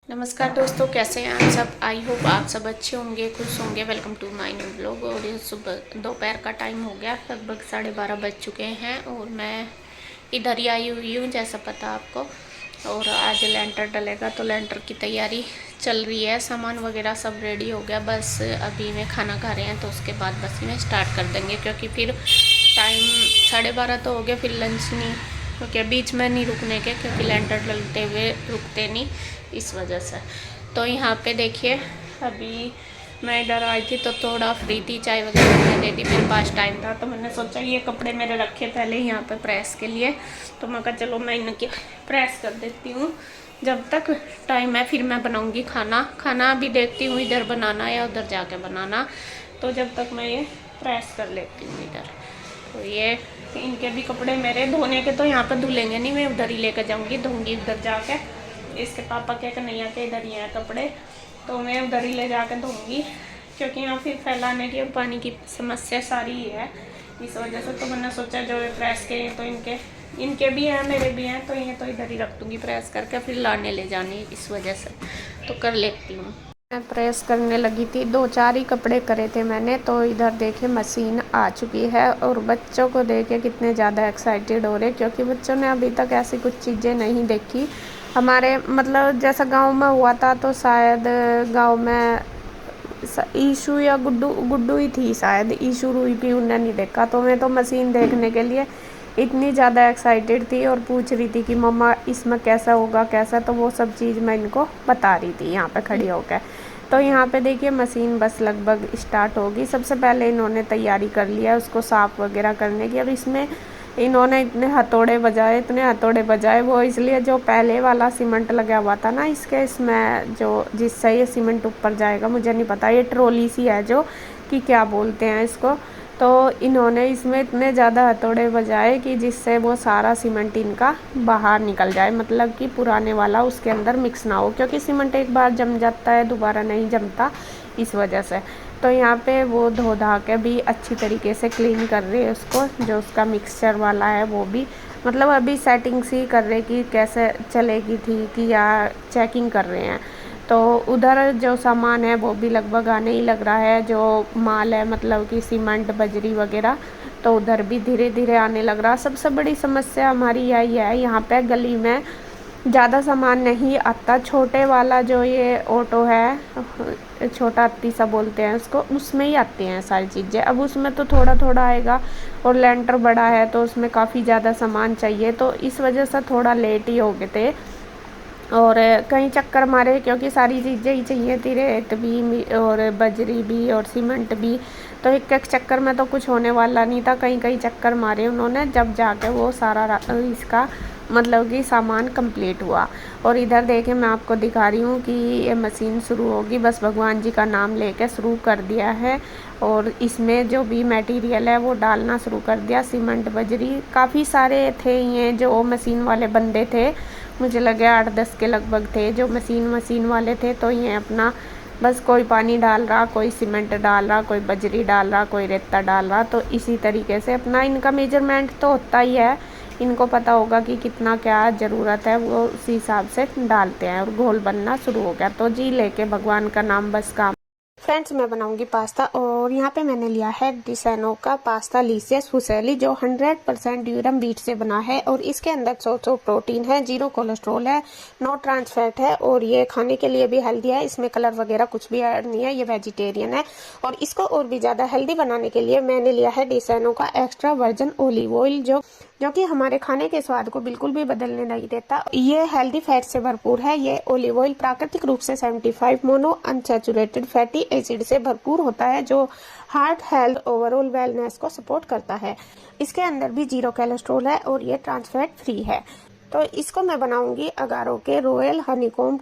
नमस्कार दोस्तों, कैसे हैं आप सब। आई होप आप सब अच्छे होंगे, खुश होंगे। Welcome to my new blog. और ये सुबह दोपहर का टाइम हो गया, लगभग 12:30 बज चुके हैं और मैं इधर ही आई हुई हूँ, जैसा पता आपको। और आज लेंटर डलेगा तो लेंटर की तैयारी चल रही है, सामान वगैरह सब रेडी हो गया। बस अभी में खाना खा रहे हैं तो उसके बाद बस में स्टार्ट कर देंगे, क्योंकि फिर टाइम 12:30 तो हो गया, फिर लंच नहीं, क्योंकि बीच में नहीं रुकने के, क्योंकि लेंटर डलते हुए रुकते नहीं, इस वजह से। तो यहाँ पे देखिए, अभी मैं इधर आई थी तो थोड़ा फ्री थी, चाय वगैरह मैंने दे दी, मेरे पास टाइम था तो मैंने सोचा ये कपड़े मेरे रखे पहले यहाँ पे प्रेस के लिए, तो मैं कहा चलो मैं इनके प्रेस कर देती हूँ। जब तक टाइम है फिर मैं बनाऊँगी खाना। खाना अभी देखती हूँ इधर बनाना या उधर जाके बनाना, तो जब तक मैं ये प्रेस कर लेती हूँ इधर। तो ये इनके भी कपड़े मेरे धोने के तो यहाँ पर धुलेंगे नहीं, मैं उधर ही लेकर जाऊँगी, धोऊँगी उधर जाके। इसके पापा के कन्हैया के इधर ही हैं कपड़े, तो मैं उधर ही ले जाकर धोऊँगी, क्योंकि यहाँ फिर फैलाने की और पानी की समस्या सारी ही है, इस वजह से। तो मैंने सोचा जो प्रेस के तो इनके भी हैं मेरे भी हैं, तो ये तो इधर ही रख दूँगी प्रेस करके, फिर लाने ले जानी, इस वजह से तो कर लेती हूँ। मैं प्रेस करने लगी थी, 2-4 ही कपड़े करे थे मैंने, तो इधर देखे मशीन आ चुकी है। और बच्चों को देखे कितने ज़्यादा एक्साइटेड हो रहे, क्योंकि बच्चों ने अभी तक ऐसी कुछ चीज़ें नहीं देखी। हमारे मतलब जैसा गांव में हुआ था, तो शायद गांव में ईशू या गुड्डू गुड्डू ही थी, शायद ईशू रुई भी उन्हें नहीं देखा। तो मैं तो मशीन देखने के लिए इतनी ज़्यादा एक्साइटेड थी और पूछ रही थी कि मम्मा इसमें कैसा होगा कैसा, तो वो सब चीज़ मैं इनको बता रही थी यहाँ पे खड़ी होकर। तो यहाँ पे देखिए मशीन बस लगभग स्टार्ट होगी। सबसे पहले इन्होंने तैयारी कर लिया उसको साफ़ वगैरह करने की। अब इसमें इन्होंने इतने हथौड़े बजाए, वो इसलिए जो पहले वाला सीमेंट लगा हुआ था ना इसके, इसमें जो जिससे ये सीमेंट ऊपर जाएगा, मुझे नहीं पता, ये ट्रॉली सी है जो कि क्या बोलते हैं इसको, तो इन्होंने इसमें इतने ज़्यादा हथौड़े बजाए कि जिससे वो सारा सीमेंट इनका बाहर निकल जाए, मतलब कि पुराने वाला उसके अंदर मिक्स ना हो, क्योंकि सीमेंट एक बार जम जाता है दोबारा नहीं जमता, इस वजह से। तो यहाँ पे वो धो धा के भी अच्छी तरीके से क्लीन कर रहे हैं उसको, जो उसका मिक्सचर वाला है वो भी, मतलब अभी सेटिंग सी कर रहे कि कैसे चलेगी ठीक, या चेकिंग कर रहे हैं। तो उधर जो सामान है वो भी लगभग आने ही लग रहा है, जो माल है मतलब कि सीमेंट बजरी वगैरह, तो उधर भी धीरे धीरे आने लग रहा। सबसे बड़ी समस्या हमारी यही है, यहाँ पे गली में ज़्यादा सामान नहीं आता। छोटे वाला जो ये ऑटो है, छोटा अत्ती सा बोलते हैं उसको, उसमें ही आती हैं सारी चीज़ें। अब उसमें तो थोड़ा थोड़ा आएगा, और लेंटर बड़ा है तो उसमें काफ़ी ज़्यादा सामान चाहिए, तो इस वजह से थोड़ा लेट ही हो गए थे। और कई चक्कर मारे, क्योंकि सारी चीज़ें ही चाहिए थी, रेत भी और बजरी भी और सीमेंट भी, तो एक एक चक्कर में तो कुछ होने वाला नहीं था। कई कई चक्कर मारे उन्होंने, जब जाके वो सारा इसका मतलब कि सामान कंप्लीट हुआ। और इधर देखें मैं आपको दिखा रही हूँ कि ये मशीन शुरू होगी, बस भगवान जी का नाम लेके शुरू कर दिया है। और इसमें जो भी मटेरियल है वो डालना शुरू कर दिया, सीमेंट बजरी काफ़ी सारे थे, ये जो मशीन वाले बंदे थे, मुझे लगे 8-10 के लगभग थे जो मशीन वाले थे। तो ये अपना बस कोई पानी डाल रहा, कोई सीमेंट डाल रहा, कोई बजरी डाल रहा, कोई रेता डाल रहा, तो इसी तरीके से अपना इनका मेजरमेंट तो होता ही है, इनको पता होगा कि कितना क्या ज़रूरत है, वो उसी हिसाब से डालते हैं। और घोल बनना शुरू हो गया, तो जी लेके भगवान का नाम बस काम। फ्रेंड्स, मैं बनाऊंगी पास्ता, और यहाँ पे मैंने लिया है डिसेनो का पास्ता लीसियस फुसेली, जो 100% ड्यूरम बीट से बना है, और इसके अंदर 100 प्रोटीन है, 0 कोलेस्ट्रॉल है, नो ट्रांस फैट है, और ये खाने के लिए भी हेल्दी है। इसमें कलर वगैरह कुछ भी ऐड नहीं है, ये वेजिटेरियन है। और इसको और भी ज़्यादा हेल्दी बनाने के लिए मैंने लिया है डिसेनो का एक्स्ट्रा वर्जिन ओलिव ऑयल, जो कि हमारे खाने के स्वाद को बिल्कुल भी बदलने नहीं देता। ये हेल्दी फैट से भरपूर है। ये ओलिव ऑयल प्राकृतिक रूप से 75 मोनो अनसैचुरेटेड फैटी एसिड से भरपूर होता है, जो हार्ट हेल्थ ओवरऑल वेलनेस को सपोर्ट करता है। इसके अंदर भी 0 कोलेस्ट्रॉल है, और ये ट्रांस फैट फ्री है। तो इसको मैं बनाऊंगी अगारो के रॉयल हनीकॉम्ब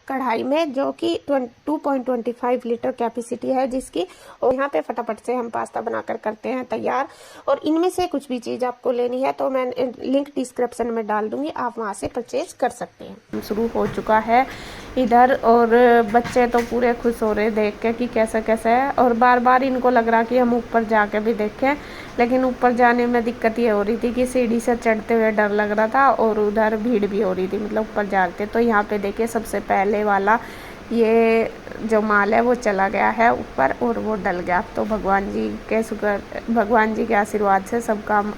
कढ़ाई में, जो कि 2.25 लीटर कैपेसिटी है जिसकी। और यहाँ पे फटाफट से हम पास्ता बनाकर करते हैं तैयार। और इनमें से कुछ भी चीज़ आपको लेनी है तो मैं लिंक डिस्क्रिप्शन में डाल दूंगी, आप वहाँ से परचेज कर सकते हैं। शुरू हो चुका है इधर। और बच्चे तो पूरे खुश हो रहे देख के कि कैसा कैसा है, और बार बार इनको लग रहा कि हम ऊपर जाके भी देखें, लेकिन ऊपर जाने में दिक्कत ये हो रही थी कि सीढ़ी से चढ़ते हुए डर लग रहा था और उधर भीड़ भी हो रही थी, मतलब ऊपर जाते। तो यहाँ पे देखिए सबसे पहले वाला ये जो माल है वो चला गया है ऊपर और वो डल गया। तो भगवान जी के शुक्र, भगवान जी के आशीर्वाद से सब काम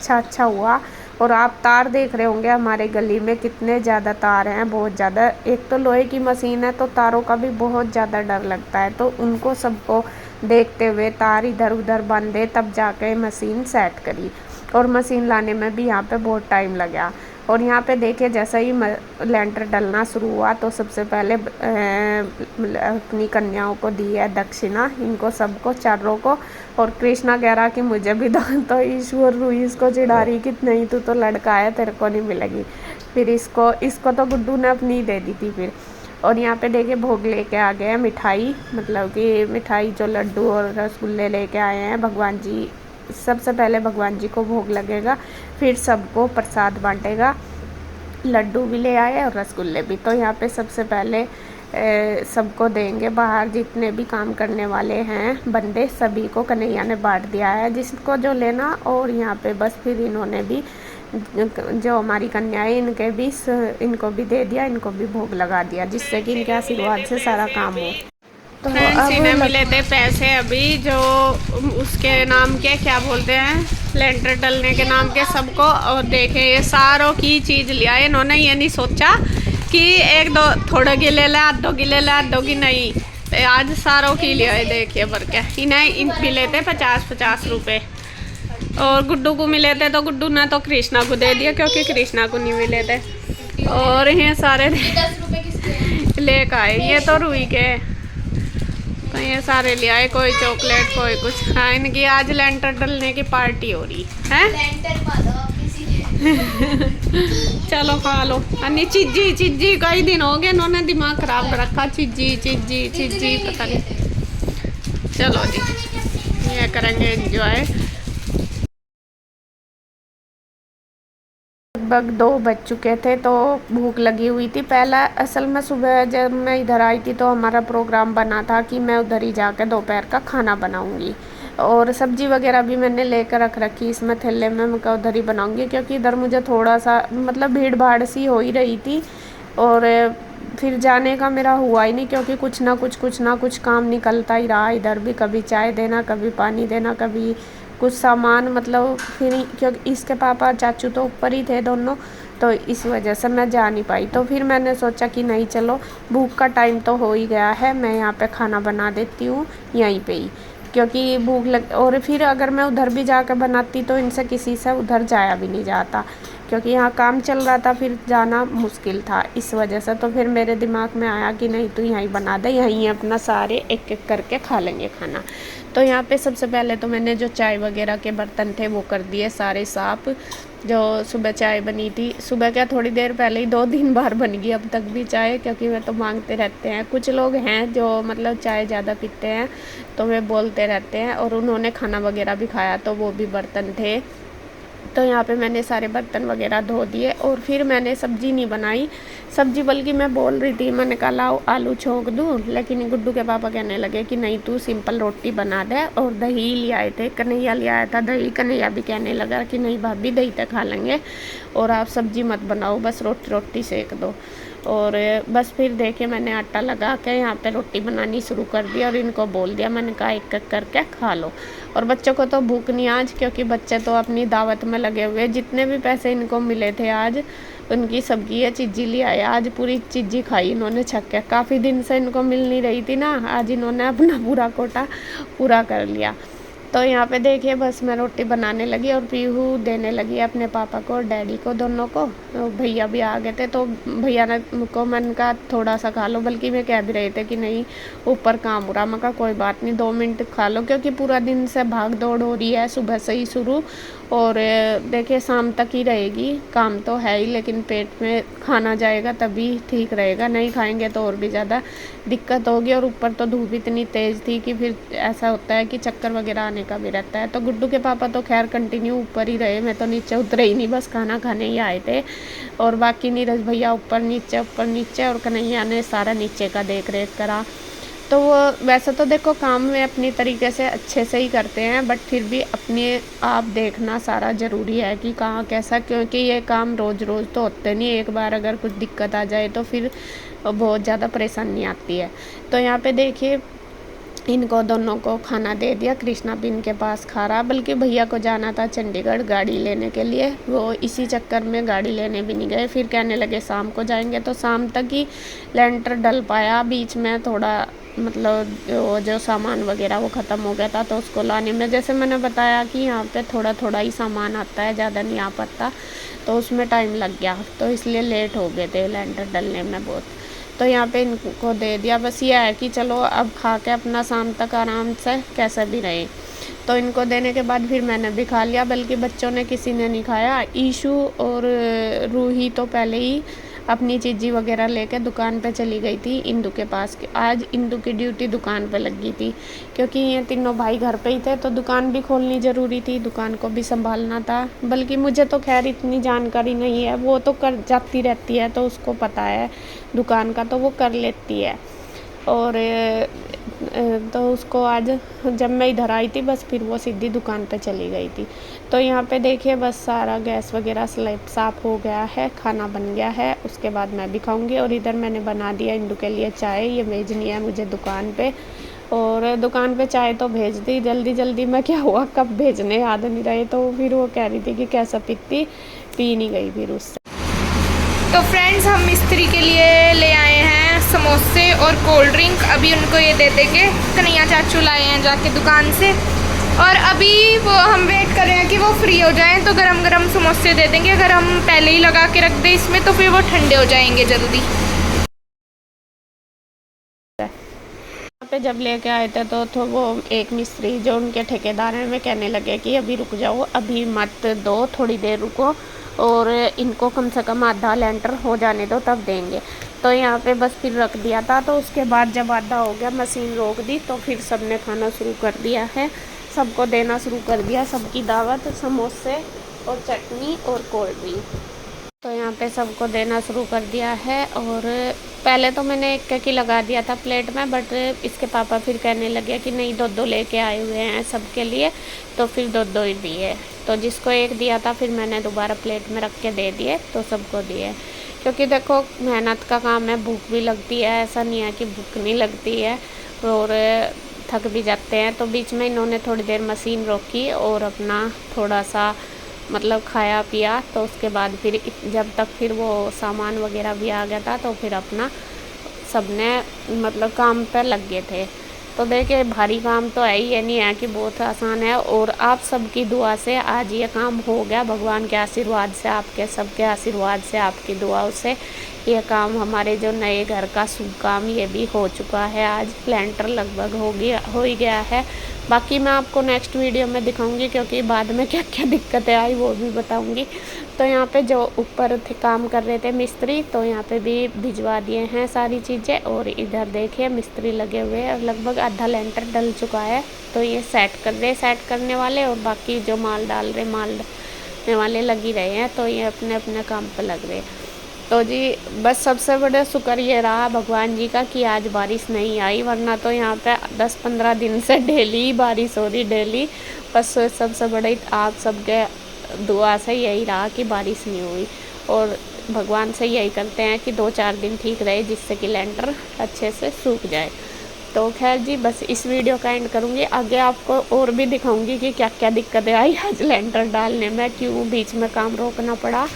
अच्छा हुआ। और आप तार देख रहे होंगे हमारे गली में कितने ज़्यादा तार हैं, बहुत ज़्यादा। एक तो लोहे की मशीन है तो तारों का भी बहुत ज़्यादा डर लगता है, तो उनको सबको देखते हुए तार इधर उधर बांधे तब जाके मशीन सेट करी। और मशीन लाने में भी यहाँ पे बहुत टाइम लगा। और यहाँ पे देखिए जैसा ही लेंटर डलना शुरू हुआ तो सबसे पहले अपनी कन्याओं को दी है दक्षिणा, इनको सबको चारों को। और कृष्णा कह रहा कि मुझे भी दो, तो ईश्वर रूही इसको चिढ़ा रही कि नहीं तू तो लड़का है तेरे को नहीं मिलेगी। फिर इसको तो गुड्डू ने अपनी दे दी थी फिर। और यहाँ पे देखिए भोग लेके आ गए हैं मिठाई, मतलब कि मिठाई जो लड्डू और रसगुल्ले लेके आए हैं भगवान जी। सबसे पहले भगवान जी को भोग लगेगा, फिर सबको प्रसाद बांटेगा। लड्डू भी ले आए और रसगुल्ले भी। तो यहाँ पे सबसे पहले सबको देंगे, बाहर जितने भी काम करने वाले हैं बंदे सभी को कन्हैया ने बांट दिया है जिसको जो लेना। और यहाँ पे बस फिर इन्होंने भी जो हमारी कन्याएं इनको भी दे दिया, इनको भी भोग लगा दिया, जिससे कि इनके आशीर्वाद से सारा काम हो। तो अब मिले थे पैसे अभी जो उसके नाम के क्या बोलते हैं, लेंटर डलने के नाम के सबको। और देखे ये सारों की चीज़ लिया है इन्होंने, ये नहीं सोचा कि एक दो थोड़े की ले ला, आधो की ले ला, आधो की नहीं। तो आज सारों की लिया है देखिए भर के। इन्हें मिले थे 50-50 रुपये। और गुड्डू को मिले थे तो गुड्डू ने तो कृष्णा को दे दिया क्योंकि कृष्णा को नहीं मिले थे। और ये सारे लेकर आए, ये तो रूही के, तो ये सारे ले आए, कोई चॉकलेट कोई कुछ। हाँ इनकी आज लेंटर डलने की पार्टी हो रही है। चलो खा लो। अन्नी चिज्जी कई दिन हो गए इन्होंने दिमाग खराब कर रखा, चिज्जी पता नहीं। चलो जी ये करेंगे एंजॉय। लगभग 2 बज चुके थे तो भूख लगी हुई थी। पहला असल में सुबह जब मैं इधर आई थी तो हमारा प्रोग्राम बना था कि मैं उधर ही जाकर दोपहर का खाना बनाऊंगी। और सब्जी वगैरह भी मैंने लेकर रख रखी इसमें थैले में, मैं उधर ही बनाऊंगी क्योंकि इधर मुझे थोड़ा सा मतलब भीड़ भाड़ सी हो ही रही थी। और फिर जाने का मेरा हुआ ही नहीं क्योंकि कुछ ना कुछ काम निकलता ही रहा इधर भी, कभी चाय देना, कभी पानी देना, कभी कुछ सामान, मतलब फिर क्योंकि इसके पापा और चाचू तो ऊपर ही थे दोनों, तो इस वजह से मैं जा नहीं पाई। तो फिर मैंने सोचा कि नहीं चलो भूख का टाइम तो हो ही गया है, मैं यहाँ पे खाना बना देती हूँ यहीं पे ही, क्योंकि भूख लग। और फिर अगर मैं उधर भी जाकर बनाती तो इनसे किसी से उधर जाया भी नहीं जाता क्योंकि यहाँ काम चल रहा था, फिर जाना मुश्किल था इस वजह से। तो फिर मेरे दिमाग में आया कि नहीं तू यहीं बना दे, यहीं अपना सारे एक एक करके खा लेंगे खाना। तो यहाँ पे सबसे पहले तो मैंने जो चाय वगैरह के बर्तन थे वो कर दिए सारे साफ़। जो सुबह चाय बनी थी, सुबह क्या थोड़ी देर पहले ही 2-3 बार बन गई अब तक भी चाय, क्योंकि वे तो मांगते रहते हैं। कुछ लोग हैं जो मतलब चाय ज़्यादा पीते हैं तो वे बोलते रहते हैं। और उन्होंने खाना वगैरह भी खाया तो वो भी बर्तन थे। तो यहाँ पे मैंने सारे बर्तन वगैरह धो दिए और फिर मैंने सब्ज़ी नहीं बनाई। सब्ज़ी बल्कि मैं बोल रही थी, मैंने कहा लाओ आलू छोंक दूँ, लेकिन गुड्डू के पापा कहने लगे कि नहीं तू सिंपल रोटी बना दे। और दही ले आए थे, कन्हैया ले आया था दही, कन्हैया भी कहने लगा कि नहीं भाभी दही तो खा लेंगे और आप सब्ज़ी मत बनाओ, बस रोटी सेक दो। और बस फिर देखिए मैंने आटा लगा के यहाँ पे रोटी बनानी शुरू कर दी और इनको बोल दिया, मैंने कहा एक एक करके खा लो। और बच्चों को तो भूख नहीं आज, क्योंकि बच्चे तो अपनी दावत में लगे हुए, जितने भी पैसे इनको मिले थे आज उनकी सबकी ये चीज़ी ले आया। आज पूरी चीज़ी खाई इन्होंने छक के, काफ़ी दिन से इनको मिल नहीं रही थी ना, आज इन्होंने अपना पूरा कोटा पूरा कर लिया। तो यहाँ पे देखिए बस मैं रोटी बनाने लगी और पीहू देने लगी अपने पापा को और डैडी को, दोनों को। भैया भी आ गए थे तो भैया ने को मन का थोड़ा सा खा लो, बल्कि मैं कह भी रहे थे कि नहीं ऊपर काम हो रहा। मैं कहा कोई बात नहीं 2 मिनट खा लो, क्योंकि पूरा दिन से भाग दौड़ हो रही है सुबह से ही शुरू। और देखिए शाम तक ही रहेगी, काम तो है ही, लेकिन पेट में खाना जाएगा तभी ठीक रहेगा, नहीं खाएंगे तो और भी ज़्यादा दिक्कत होगी। और ऊपर तो धूप इतनी तेज़ थी कि फिर ऐसा होता है कि चक्कर वगैरह आने का भी रहता है। तो गुड्डू के पापा तो खैर कंटिन्यू ऊपर ही रहे, मैं तो नीचे उतरे ही नहीं, बस खाना खाने ही आए थे। और बाकी नीरज भैया ऊपर नीचे और कन्हैया ने सारा नीचे का देख रेख करा। तो वो वैसे तो देखो काम में अपनी तरीके से अच्छे से ही करते हैं, बट फिर भी अपने आप देखना सारा ज़रूरी है कि कहाँ कैसा, क्योंकि ये काम रोज़ रोज़ तो होते नहीं, एक बार अगर कुछ दिक्कत आ जाए तो फिर बहुत ज़्यादा परेशानी आती है। तो यहाँ पे देखिए इनको दोनों को खाना दे दिया, कृष्णा भी इनके पास खा रहा, बल्कि भैया को जाना था चंडीगढ़ गाड़ी लेने के लिए, वो इसी चक्कर में गाड़ी लेने भी नहीं गए। फिर कहने लगे शाम को जाएंगे, तो शाम तक ही लेंटर डल पाया। बीच में थोड़ा मतलब वो जो सामान वगैरह वो ख़त्म हो गया था, तो उसको लाने में, जैसे मैंने बताया कि यहाँ पे थोड़ा थोड़ा ही सामान आता है, ज़्यादा नहीं आ पाता, तो उसमें टाइम लग गया, तो इसलिए लेट हो गए थे लेंटर डलने में बहुत। तो यहाँ पे इनको दे दिया, बस ये है कि चलो अब खा के अपना शाम तक आराम से कैसे भी रहे। तो इनको देने के बाद फिर मैंने भी खा लिया, बल्कि बच्चों ने किसी ने नहीं खाया। ईशू और रूही तो पहले ही अपनी चीज़ी वगैरह लेके दुकान पे चली गई थी इंदू के पास। आज इंदू की ड्यूटी दुकान पे लगी थी, क्योंकि ये तीनों भाई घर पे ही थे, तो दुकान भी खोलनी ज़रूरी थी, दुकान को भी संभालना था। बल्कि मुझे तो खैर इतनी जानकारी नहीं है, वो तो कर जाती रहती है तो उसको पता है दुकान का, तो वो कर लेती है। और तो उसको आज जब मैं इधर आई थी बस फिर वो सीधी दुकान पे चली गई थी। तो यहाँ पे देखिए बस सारा गैस वगैरह स्लैब साफ़ हो गया है, खाना बन गया है, उसके बाद मैं भी खाऊंगी। और इधर मैंने बना दिया इंदू के लिए चाय, ये भेजनी है मुझे दुकान पे। और दुकान पे चाय तो भेज दी जल्दी जल्दी में, क्या हुआ कब भेजने याद नहीं रहे, तो फिर वो कह रही थी कि कैसा पीती, पी नहीं गई फिर उससे। तो फ्रेंड्स हम मिस्त्री के लिए ले आए हैं समोसे और कोल्ड ड्रिंक, अभी उनको ये दे देंगे। कन्हैया चाचू लाए हैं जाके दुकान से, और अभी वो हम वेट कर रहे हैं कि वो फ्री हो जाएं तो गरम गरम समोसे दे देंगे। अगर हम पहले ही लगा के रख दें इसमें तो फिर वो ठंडे हो जाएंगे जल्दी। यहाँ पे जब लेके आए थे तो वो एक मिस्त्री जो उनके ठेकेदार हैं, वे कहने लगे कि अभी रुक जाओ, अभी मत दो, थोड़ी देर रुको और इनको कम से कम आधा लेंटर हो जाने दो तब देंगे। तो यहाँ पे बस फिर रख दिया था, तो उसके बाद जब आधा हो गया मशीन रोक दी, तो फिर सबने खाना शुरू कर दिया है, सबको देना शुरू कर दिया, सबकी दावत, समोसे और चटनी और कोल्ड ड्रिंक। तो यहाँ पे सबको देना शुरू कर दिया है। और पहले तो मैंने एक एक ही लगा दिया था प्लेट में, बट इसके पापा फिर कहने लगे कि नहीं दो दो लेके आए हुए हैं सबके लिए, तो फिर दो दो ही दिए। तो जिसको एक दिया था फिर मैंने दोबारा प्लेट में रख के दे दिए, तो सबको दिए। क्योंकि देखो मेहनत का काम है, भूख भी लगती है, ऐसा नहीं है कि भूख नहीं लगती है, और थक भी जाते हैं। तो बीच में इन्होंने थोड़ी देर मशीन रोकी और अपना थोड़ा सा मतलब खाया पिया, तो उसके बाद फिर जब तक फिर वो सामान वगैरह भी आ गया था, तो फिर अपना सबने मतलब काम पर लग गए थे। तो देखिए भारी काम तो है ही, ये नहीं है कि बहुत आसान है। और आप सबकी दुआ से आज ये काम हो गया, भगवान के आशीर्वाद से, आपके सबके आशीर्वाद से, आपकी दुआओं से ये काम, हमारे जो नए घर का शुभ काम, ये भी हो चुका है। आज लेंटर लगभग हो ही गया है। बाकी मैं आपको नेक्स्ट वीडियो में दिखाऊंगी, क्योंकि बाद में क्या क्या दिक्कतें आई वो भी बताऊंगी। तो यहाँ पे जो ऊपर थे काम कर रहे थे मिस्त्री, तो यहाँ पे भी भिजवा दिए हैं सारी चीज़ें। और इधर देखिए मिस्त्री लगे हुए हैं, लगभग आधा लेंटर डल चुका है, तो ये सेट करने वाले, और बाकी जो माल डालने वाले लगी रहे हैं। तो ये अपने अपने काम पर लग रहे हैं। तो जी बस सबसे बड़ा शुक्र ये रहा भगवान जी का कि आज बारिश नहीं आई, वरना तो यहाँ पे 10-15 दिन से डेली बारिश हो रही, डेली। बस सबसे बड़ा आप सबके दुआ से यही रहा कि बारिश नहीं हुई, और भगवान से यही करते हैं कि 2-4 दिन ठीक रहे, जिससे कि लेंटर अच्छे से सूख जाए। तो खैर जी बस इस वीडियो का एंड करूँगी, आगे आपको और भी दिखाऊंगी कि क्या क्या दिक्कतें आई आज लेंटर डालने में, क्यों बीच में काम रोकना पड़ा,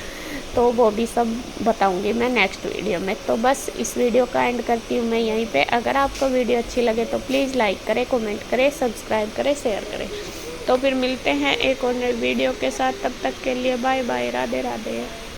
तो वो भी सब बताऊंगी मैं नेक्स्ट वीडियो में। तो बस इस वीडियो का एंड करती हूँ मैं यहीं पे। अगर आपको वीडियो अच्छी लगे तो प्लीज़ लाइक करें, कमेंट करें, सब्सक्राइब करें, शेयर करें। तो फिर मिलते हैं एक और नई वीडियो के साथ, तब तक के लिए बाय बाय, राधे राधे।